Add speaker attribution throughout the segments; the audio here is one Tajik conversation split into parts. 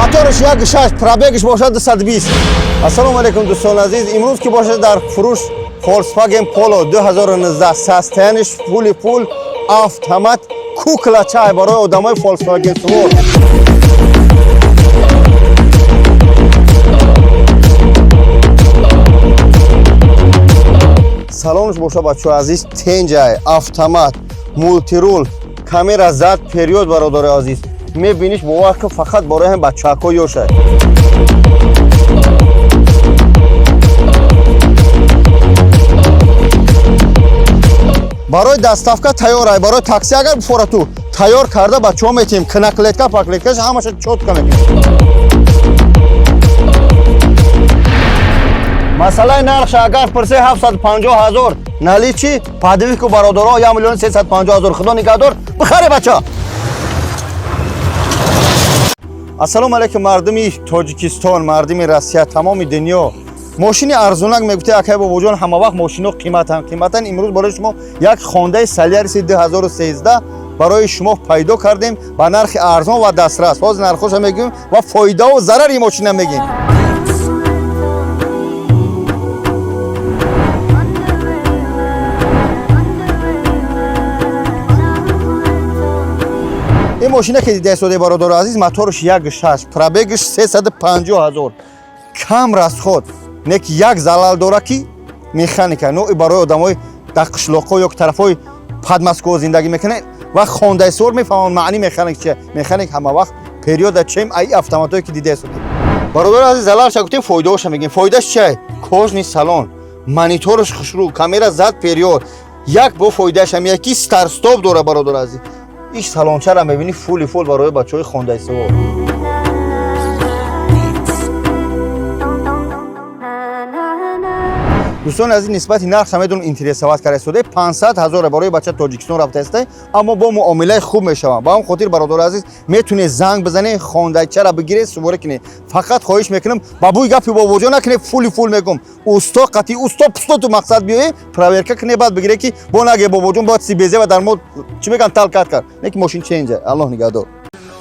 Speaker 1: моториш 1.6, пробегиш бошад 220. Ассалому алейкум дӯстон азиз, имрӯз ки бошад дар фурӯш Volkswagen Polo 2019 састаяниш пули пул автомат кукла чай барои одамои Volkswagen сувор. салонш боша бачаҳо азиз, тенҷай, автомат, мултирул, камера зад, период бародари азиз. мебиниш бовар ки фақат барои ҳам бачаҳако ёшад. барои доставка тайёрай, барои такси агар бифора ту тайёр карда бачаҳо метиҳем, наклетка, паклеткаш ҳамаша чотка мекунем. масъалаи нархша агар пурсе 750,000 наличи падвику бародаро 1,350,000 худо нигаҳдор бихаре бача. ассалому алейкум мардуми Тоҷикистон, мардуми Россия, тамоми дунё. мошини арзонак мегуфте акай бобоҷон, ҳама вақт мошино қиматан. имрӯз барои шумо як Honda Solaris 2013 барои шумо пайдо кардем ба нархи арзон ва дастрас. ҳозир нархоша мегӯем ва фоидаву зарари мошина мегӯем. این ماشینه که دیده سوده برادر عزیز، موتورش 1.6، پرابگش 350,000. کم رسخود نه که یک زلال داره که مکانیکا نوعی برای آدمای در قشلاق‌ها یا طرفای پدمسکو زندگی میکنه و خونده سور میفهمن معنی مکانیک چیه. مکانیک همه وقت پریود چیم ای اتوماتایی که دیده سوده. برادر عزیز زلال شگفتیم فایده‌اش میگیم. فایده‌اش چیه؟ کوژنی سالن، مانیتورش خشرو، کامera زد پریود. یک با فایده‌اش هم یکی استارت استاپ داره برادر عزیز. این سالنچه را میبینی فول برای بچهای خونده سوار. دوستان عزیز نسبت نرخ میدون اینترسوات کرده سوده 500,000 برای بچه تاجیکستان رفته است، اما با معامله خوب میشوه. با اون خاطر برادر عزیز میتونه زنگ بزنه خونده چه را بگیره سوار کنه. فقط خواهش میکنم بابوی گپی بابوجا نکنه فول میگم. اوستا قطعی اوستا تو مقصد بیای پراورکا کنه بعد بگیره که با نگه بابوجون باید سی بیزه و در مود چی میگن تلکات کرد. نه که ماشین چنجه. الله نگهدار.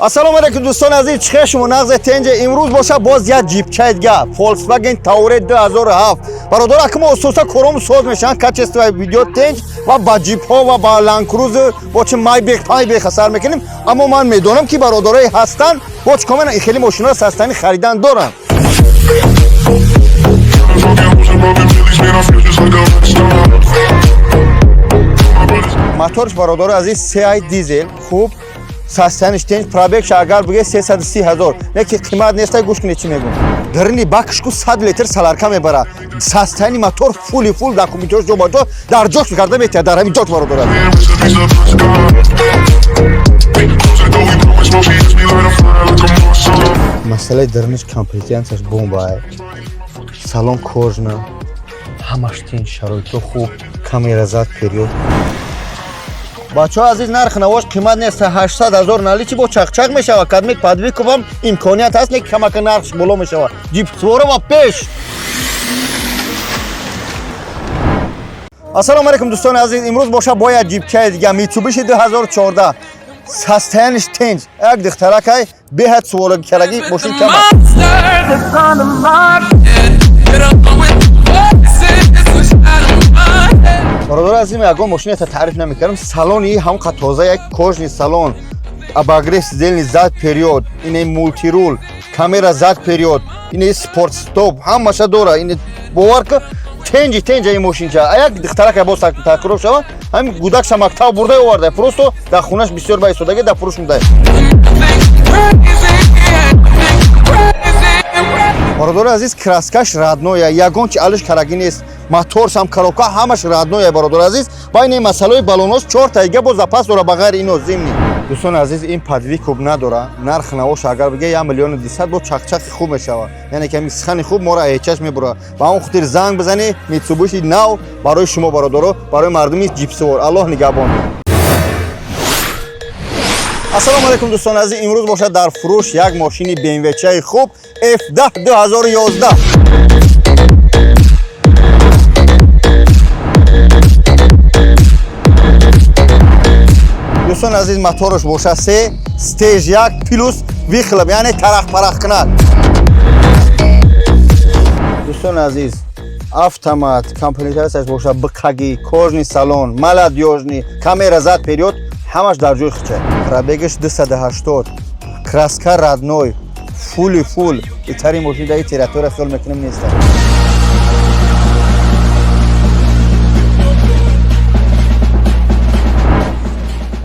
Speaker 1: السلام علیکم دوستان عزیز، چه شما نغز تنج امروز باشه باز یک جیپ چایدگه Volkswagen Touareg 2007 برادر اکم اساسا کروم ساز میشن کچست و ویدیو تنج و با جیپ ها و با لند کروزر با چه مایبک سر میکنیم. اما من میدونم که برادرای هستن با چه کامن خیلی ماشینا سستانی خریدن دارن. موتورش برادر عزیز C8 دیزل خوب سستانش تنج پرابگش اگر بگه 330,000 نه که قیمت نیست. گوش کنید چی میگم. درنی باکش کو 100 لیتر سالارکا میبره. سستانی موتور فول داکومنتش جو باجو در جوش کرده میته در همین جوش برادر. مسئله درنش کامپلیتانسش بمبای. سالن کوژنا همش تین شرایط خوب کامera زد پریود. بچه‌ها عزیز نرخ نواش قیمت نیست 800,000 نالیچی با چاق میشوه. کدمی پادویکو هم امکانیت هست که کمک نرخش بالا میشوه. جیپ سواره و پیش. السلام علیکم دوستان عزیز، امروز باشه با یک جیپ چای دیگه میتسوبیشی 2014 سستانش تنج یک دخترکای بهت سواره کرگی ماشین کم. برادر عزیز میگم ماشین تا تعریف نمیکردم. سالونی هم تازه یک کوژنی سالن، اباگرس دلنی زد پریود، این مولتی رول، کامera زد پریود، این سپورت استاپ همش داره. این باور که تنج این ماشین چه یک دخترک باز تکرار شوه همین گودک مکتب برده آورده پروستو در خونش بسیار بایستاده در فروش میده. برادر عزیز краскаш родное ягон чи алиш караги нест. моторш ҳам коробка ҳамаш родное бародар азиз. ба ин масъалаи балонош 4 тайга бо запас дора ба ғайри ино зимни. дӯстон азиз ин падви куб надора. нарх навош агар биге 1,200,000 бо чақчақи хуб мешава. яъне ки схани хуб моро эчаш мебура. ба он хотир занг бизани Mitsubishi нав барои шумо бародаро, барои мардуми ҷипсувор. аллоҳ нигаҳбон. ассалому алейкум дӯстон азиз, имрӯз бошад дар фурӯш як мошини BMW чаи хуб F10 2011. дӯстон азиз моторш боша 3 стеж 1 плюс вихлоп, яъне тарах-парах кунад. дӯстони азиз, автомат, комплектасияш бошад, биқаги, кожни салон, молодёжни, камера зад период, ҳамаш дар ҷои хичай. Пробегаш 280, краска родной, фули фул. Итари мошин дар территория хел мекунем нест.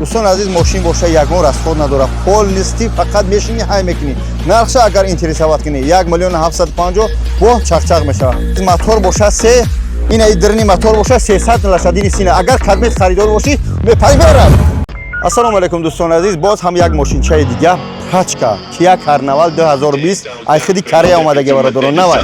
Speaker 1: дӯстони азиз, мошин боша ягон расход надорад. Пол нисти, фақат мешини ҳай мекунӣ. нархша агар интересоват кунӣ 1 млн 750 бо чақчақ мешавад. Мотор боша 3, ина идрини мотор боша 300 лошадини сина. Агар кадмет харидор бошӣ, мепайбарад. Ассалому алайкум дӯстони азиз, боз ҳам як мошинчаи дига, Прачка Kia Carnival 2020 айхиди Корея омадаги бародарон навай.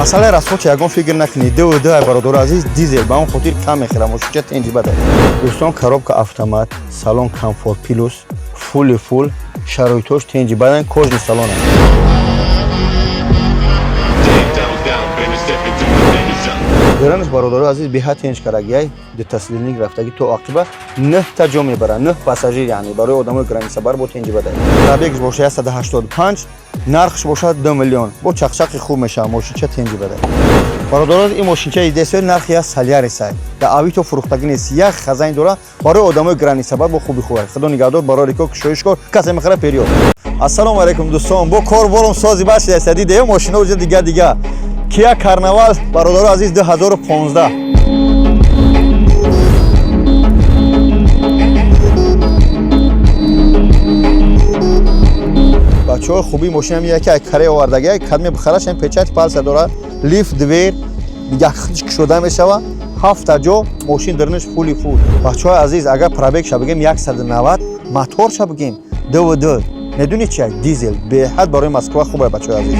Speaker 1: масъалаи расход ягон фикр накунӣ. ду бародари азиз, дизел ба он хотир кам мехӯрад, мошинча тенҷиба дорад. дӯстон, коробка автомат, салон комфорт плюс, фули фул, шароитош тенҷибадан, кожни салон аст. Дӯстони бародари азиз, беҳад тенҷ карагияй детаслиник рафтаги то ақиба 9 та ҷо мебарад, 9 пассажир, яъне барои одамои границабар бо тенҷиба дорад. Пробегш боша 185, нархш бошад 2 миллион. Бо чақчақи хуб мешавад, мошинча тенҷиба дорад. бародари ин мошинчаи десои нархи я Солярисай. Да авито фурухтагӣ нест, як хазайн дорад барои одамои границабар бо хуби хуб аст. Худо нигаҳдор барои рекорд кушоишкор касе мехара период. Ассалому алайкум дӯстон, бо корборум сози баш дасади деё мошина уҷа дига. Kia Carnival бародари азиз 2015. бачаҳои хуби мошинам яке ай Корея овардагӣ, кадме бихараш ин печати палса дорад, лифт двер, якхич кушода мешавад, 7 та ҷо, мошин дарниш фули фул. бачаҳои азиз, агар пробег ша бигем 190, мотор ша бигем ду. Медони чи ай дизел, беҳад барои Москва хуб ай бачаҳои азиз.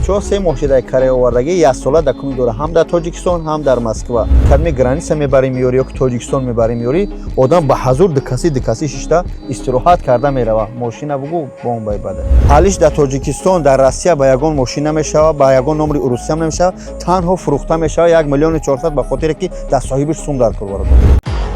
Speaker 1: бачаҳо се мошинаи Корея овардагӣ ясола документ дорад, ҳам дар Тоҷикистон, ҳам дар Москва. Кадме граница мебарӣ миёрӣ ё ки Тоҷикистон мебарӣ миёрӣ, одам ба ҳазур дикаси шишта истироҳат карда меравад. Мошина бугу бомбай бада. ҳалиш дар Тоҷикистон, дар Россия ба ягон мошина мешавад, ба ягон номри урусиям намешавад, танҳо фурӯхта мешавад 1 млн 400 ба хотире ки дар соҳибиш сум дар кор барад.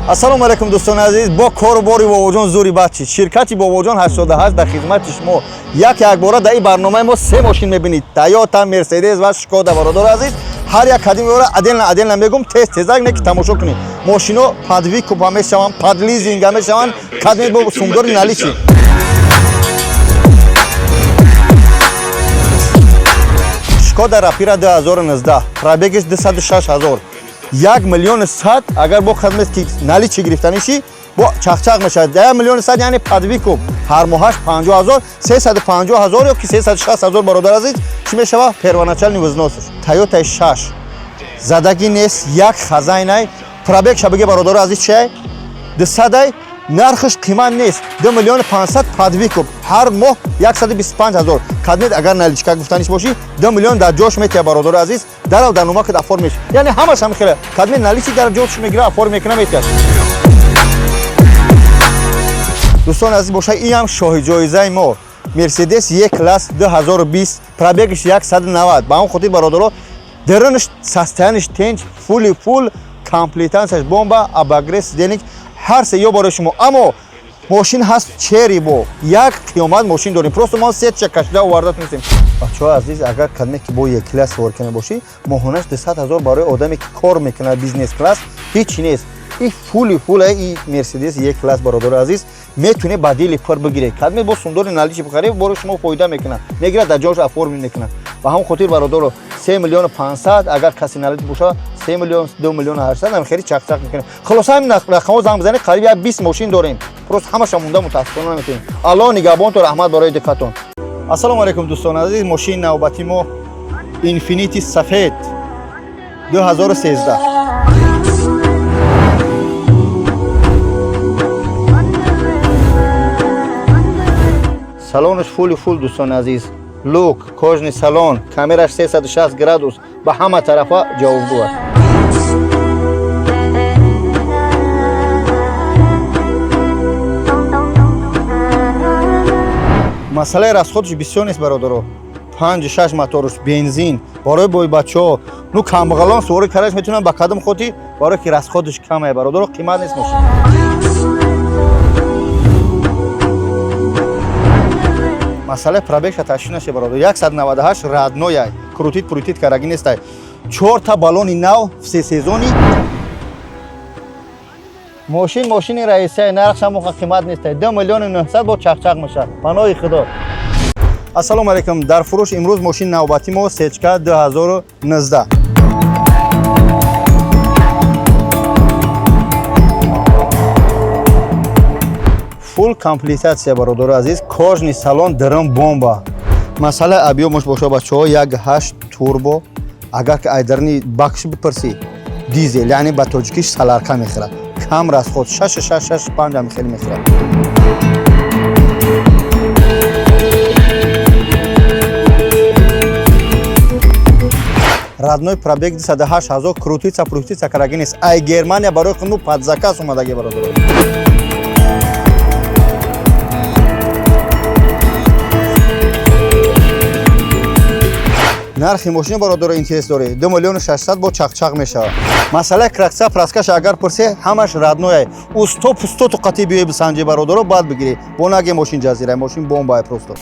Speaker 1: ассалому алайкум дӯстони азиз, бо корбори Бобоҷон зури бачи. Ширкати Бобоҷон 88 дар хизмати шумо. як бора дар ин барномаи мо се мошин мебинед. Toyota, Mercedes ва Skoda бародари азиз. ҳар як кадим бора адельна мегум тезак не ки тамошо кунед. Мошино падви купа мешаванд, падлизинга мешаванд, кадме бо сумдори наличи. Skoda Rapira 2019, пробегиш 206,000. 1 млн 100 агар бо хадмат ки наличи гирифтаниши бо чақчақ мешавад. 1 млн 100 яъне падви куб ҳар моҳаш 50,000, 350,000 ё ки 360,000 бародар азиз чӣ мешавад? Первоначальный взносиш. Toyota 6 задагӣ нест, як хазайнай, пробег шабиге бародари азиз чай 200 нархш қимат нест, 2 млн 500 падви куб ҳар моҳ 125,000. кадмет агар наличка гуфтаниш бошӣ 2 млн дар ҷош метия бародари азиз, дарав дар нома кад оформиш, яъне ҳамаш ҳам хела кадмет наличи дар ҷош мегира оформ мекуна метия. дӯстони азиз, боша ин ҳам шоҳи ҷоизаи мо Mercedes E-Class 2020, пробегиш 190. ба он хотир бародаро дарниш состояниш тенҷ, фули фул, комплектансияш бомба, абагрес деник ҳар се ё барои шумо. аммо мошин ҳаст чери бо як қиёмат мошин дорем, просто мо сетча кашида оварда тунистем. бачаҳои азиз, агар кадме ки бо E-Class савор кана бошӣ, моҳонаш 200,000 барои одаме ки кор мекунад бизнес класс ҳеҷ нест. ин фули и Mercedes E-Class бародари азиз метуне ба дили пар бигире. кадме бо сумдори наличи бихаре барои шумо фоида мекунад, мегира дар ҷош оформи мекунад. ба ҳамон хотир бародаро 3 млн 500 агар каси наличи боша 3 млн 2 млн 800 намехери чақчақ мекунем. хулоса ҳамин рақамҳо занг бизанед, қариб як 20 мошин дорем, просто ҳамаша монда мутаассифона наметавонем. аллоҳ нигаҳбонтон, раҳмат барои диққатон. ассалому алайкум дӯстони азиз, мошини навбати мо Infiniti сафед 2013. салонаш фули фул дӯстони азиз, лук, кожни салон, камераш 360 градус ба ҳама тарафа ҷавобгӯ аст. масъалаи расходиш бисёр нест бародаро. 5-6 моторш бензин барои бои бачаҳо ну камбағалон сувори карданаш метавонанд ба қадам хотир барое ки расходаш камае бародаро қимат нест мошин. масъалаи пробегша ташвиш наша бародар 198 роднояй крутит прутит караги нестай 4 та баллони нав все сезони мошини раисаи нархша моқа қимат нестай 2 миллиони 900 бо чақчақ меша паноҳи худо. ассалому алайкум. дар фурӯш имрӯз мошини навбати мо сечка 2019 фул комплектация бародаро азиз кожни салон драм бомба. масъалаи объёмаш боша бачаҳо 1.8 турбо агар ки айдарни бакш бипарсӣ дизел яъне ба тоҷикиш саларка мехӯрад кам расход 665 мехели мехӯрад. родной пробег 208 000 крутица караги нест. ай германия барои хунду под заказ омадаги бародаро. нархи мошини бародаро интерес дорӣ 2 миллиони 600 бо чақчақ мешавад. масъалаи кракса праскаш агар пурсе ҳамаш родное у стопу қатӣ биёи бисанҷи бародаро баъд бигирӣ бо наги мошин ҷазира мошин бомбае просто.